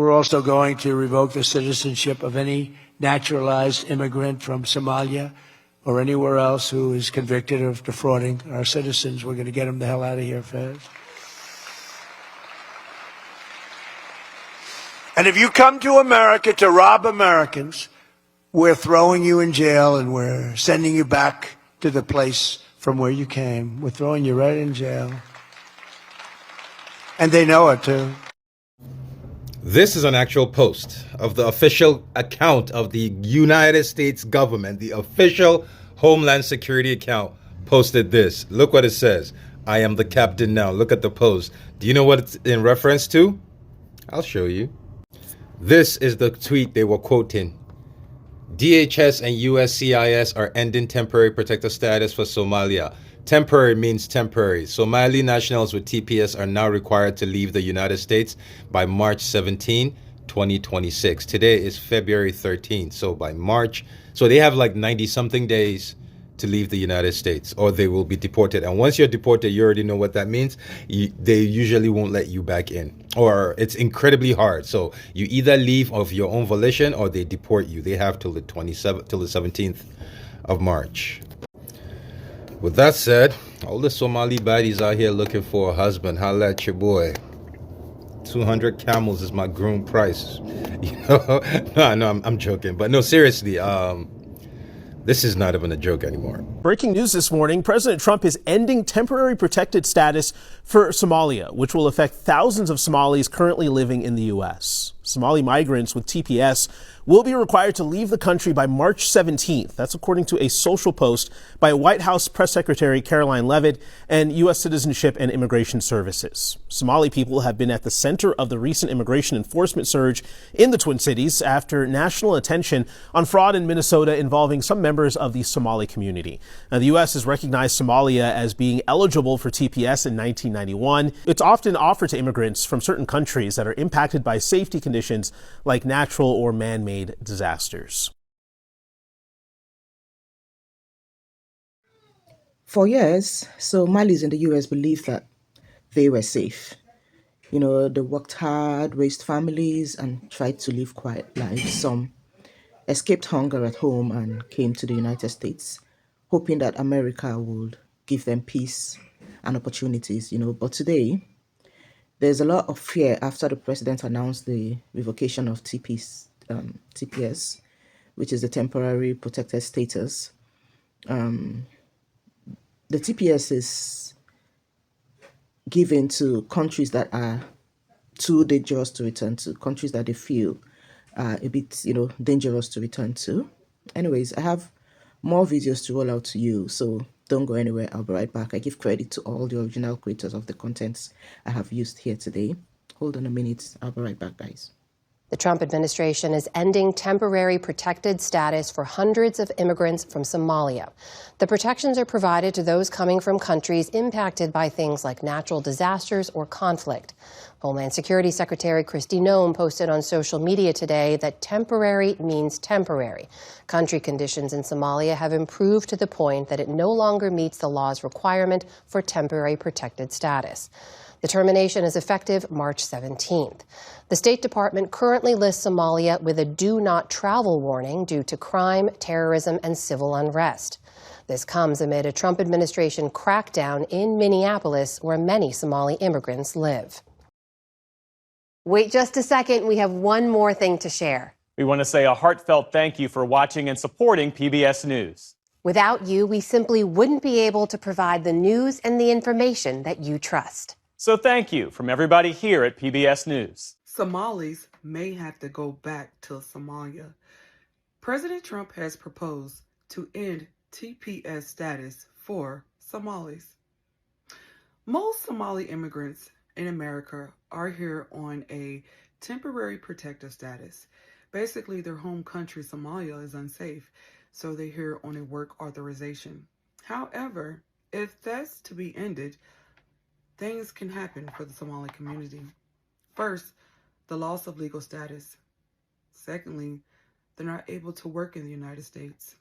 We're also going to revoke the citizenship of any naturalized immigrant from Somalia or anywhere else who is convicted of defrauding our citizens. We're going to get them the hell out of here fast. And if you come to America to rob Americans, we're throwing you in jail and we're sending you back to the place from where you came. We're throwing you right in jail. And they know it too. This is an actual post of the official account of the United States government. The official Homeland Security account posted this. Look what it says. I am the captain now. Look at the post. Do you know what it's in reference to? I'll show you. This is the tweet they were quoting. DHS and USCIS are ending temporary protected status for Somalia. Temporary means temporary. Somali nationals with TPS are now required to leave the United States by March 17, 2026. Today is February 13th. So by March, so they have like 90 something days to leave the United States or they will be deported. And once you're deported, you already know what that means. They usually won't let you back in, or it's incredibly hard. So you either leave of your own volition or they deport you. They have till the 17th of March. With that said, all the Somali baddies out here looking for a husband, holla at your boy. 200 camels is my groom price. You know, no, I'm joking. But no, seriously, this is not even a joke anymore. Breaking news this morning, President Trump is ending temporary protected status for Somalia, which will affect thousands of Somalis currently living in the U.S. Somali migrants with TPS will be required to leave the country by March 17th. That's according to a social post by White House Press Secretary Caroline Leavitt and U.S. Citizenship and Immigration Services. Somali people have been at the center of the recent immigration enforcement surge in the Twin Cities after national attention on fraud in Minnesota involving some members of the Somali community. Now, the U.S. has recognized Somalia as being eligible for TPS in 1991. It's often offered to immigrants from certain countries that are impacted by safety conditions like natural or man-made disasters. For years, Somalis in the U.S. believed that they were safe. You know, they worked hard, raised families, and tried to live quiet lives. Some escaped hunger at home and came to the United States, hoping that America would give them peace and opportunities, you know. But today, there's a lot of fear after the president announced the revocation of TPS, which is the temporary protected status. The TPS is given to countries that are too dangerous to return to, countries that they feel are a bit, dangerous to return to. Anyways, I have more videos to roll out to you, so don't go anywhere. I'll be right back. I give credit to all the original creators of the contents I have used here today. Hold on a minute. I'll be right back, guys. The Trump administration is ending temporary protected status for hundreds of immigrants from Somalia. The protections are provided to those coming from countries impacted by things like natural disasters or conflict. Homeland Security Secretary Kristi Noem posted on social media today that temporary means temporary. Country conditions in Somalia have improved to the point that it no longer meets the law's requirement for temporary protected status. The termination is effective March 17th. The State Department currently lists Somalia with a do not travel warning due to crime, terrorism, and civil unrest. This comes amid a Trump administration crackdown in Minneapolis, where many Somali immigrants live. Wait just a second. We have one more thing to share. We want to say a heartfelt thank you for watching and supporting PBS News. Without you, we simply wouldn't be able to provide the news and the information that you trust. So thank you from everybody here at PBS News. Somalis may have to go back to Somalia. President Trump has proposed to end TPS status for Somalis. Most Somali immigrants in America are here on a temporary protective status. Basically, their home country, Somalia, is unsafe, so they're here on a work authorization. However, if that's to be ended, things can happen for the Somali community. First, the loss of legal status. Secondly, they're not able to work in the United States.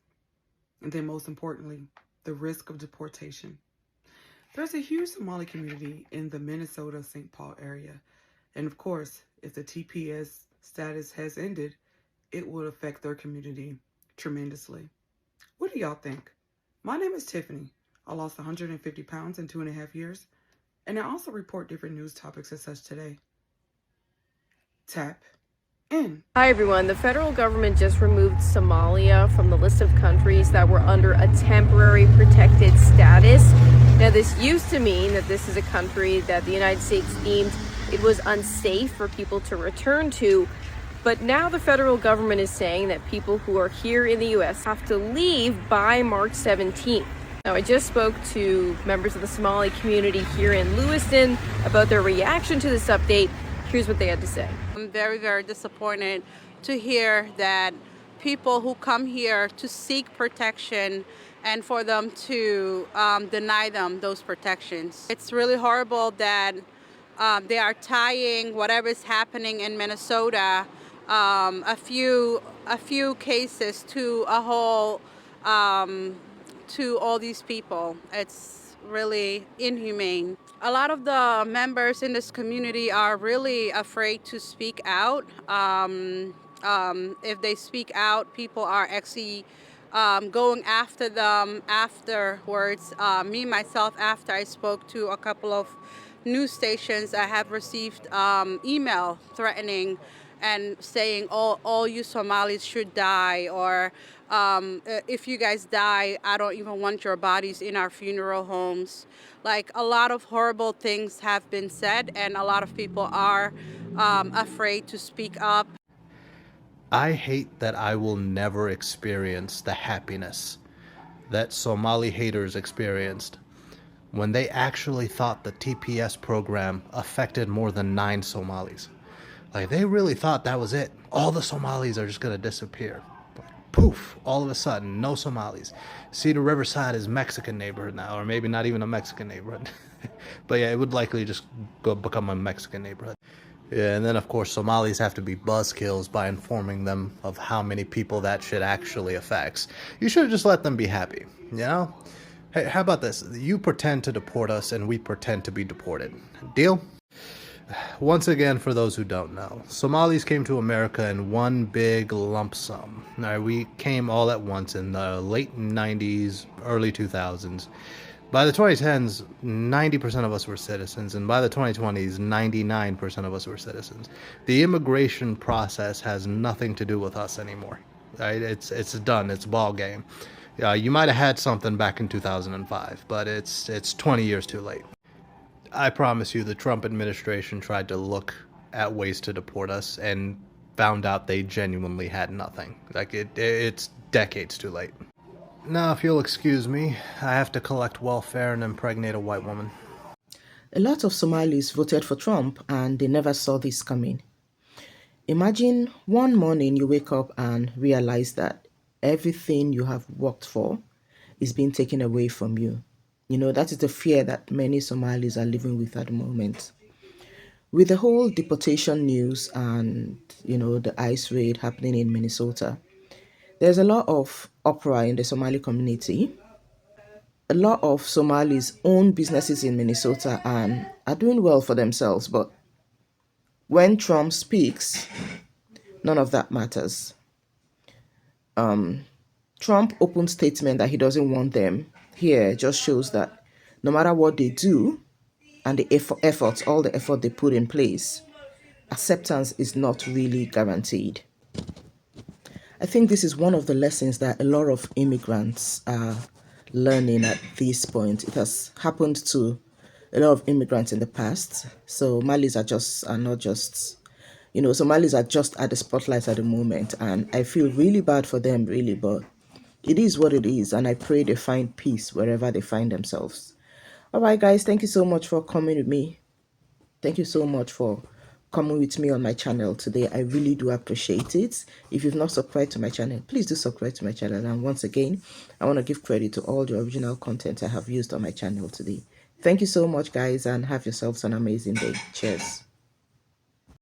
And then most importantly, the risk of deportation. There's a huge Somali community in the Minnesota-St. Paul area. And of course, if the TPS status has ended, it will affect their community tremendously. What do y'all think? My name is Tiffany. I lost 150 pounds in 2.5 years, and I also report different news topics as such today. Tap in. Hi everyone. The federal government just removed Somalia from the list of countries that were under a temporary protected status. Now this used to mean that this is a country that the United States deemed it was unsafe for people to return to. But now the federal government is saying that people who are here in the US have to leave by March 17th. Now, I just spoke to members of the Somali community here in Lewiston about their reaction to this update. Here's what they had to say. I'm very, very disappointed to hear that people who come here to seek protection and for them to deny them those protections. It's really horrible that they are tying whatever's happening in Minnesota, a few cases to a whole, to all these people. It's really inhumane. A lot of the members in this community are really afraid to speak out. If they speak out, people are actually going after them afterwards. Me, myself, after I spoke to a couple of news stations, I have received email threatening and saying all you Somalis should die, or if you guys die, I don't even want your bodies in our funeral homes. Like, a lot of horrible things have been said, and a lot of people are afraid to speak up. I hate that I will never experience the happiness that Somali haters experienced when they actually thought the TPS program affected more than 9 Somalis. Like, they really thought that was it. All the Somalis are just going to disappear. Poof, all of a sudden, no Somalis. Cedar Riverside is Mexican neighborhood now, or maybe not even a Mexican neighborhood. But yeah, it would likely just become a Mexican neighborhood. Yeah, and then of course Somalis have to be buzzkills by informing them of how many people that shit actually affects. You should have just let them be happy, you know? Hey, how about this? You pretend to deport us and we pretend to be deported. Deal? Once again, for those who don't know, Somalis came to America in one big lump sum. Now, we came all at once in the late 90s, early 2000s. By the 2010s, 90% of us were citizens, and by the 2020s, 99% of us were citizens. The immigration process has nothing to do with us anymore. Right? It's done. It's ball game. You might have had something back in 2005, but it's 20 years too late. I promise you, the Trump administration tried to look at ways to deport us and found out they genuinely had nothing. Like, it's decades too late. Now, if you'll excuse me, I have to collect welfare and impregnate a white woman. A lot of Somalis voted for Trump and they never saw this coming. Imagine one morning you wake up and realize that everything you have worked for is being taken away from you. You know, that is the fear that many Somalis are living with at the moment. With the whole deportation news and, the ICE raid happening in Minnesota, there's a lot of uproar in the Somali community. A lot of Somalis own businesses in Minnesota and are doing well for themselves, but when Trump speaks, none of that matters. Trump open statement that he doesn't want them here just shows that no matter what they do and the all the effort they put in place, acceptance is not really guaranteed. I think this is one of the lessons that a lot of immigrants are learning at this point. It has happened to a lot of immigrants in the past. So Somalis are just at the spotlight at the moment, and I feel really bad for them, really, but it is what it is, and I pray they find peace wherever they find themselves. All right, guys, thank you so much for coming with me. Thank you so much for coming with me on my channel today. I really do appreciate it. If you've not subscribed to my channel, please do subscribe to my channel. And once again, I want to give credit to all the original content I have used on my channel today. Thank you so much, guys, and have yourselves an amazing day. Cheers.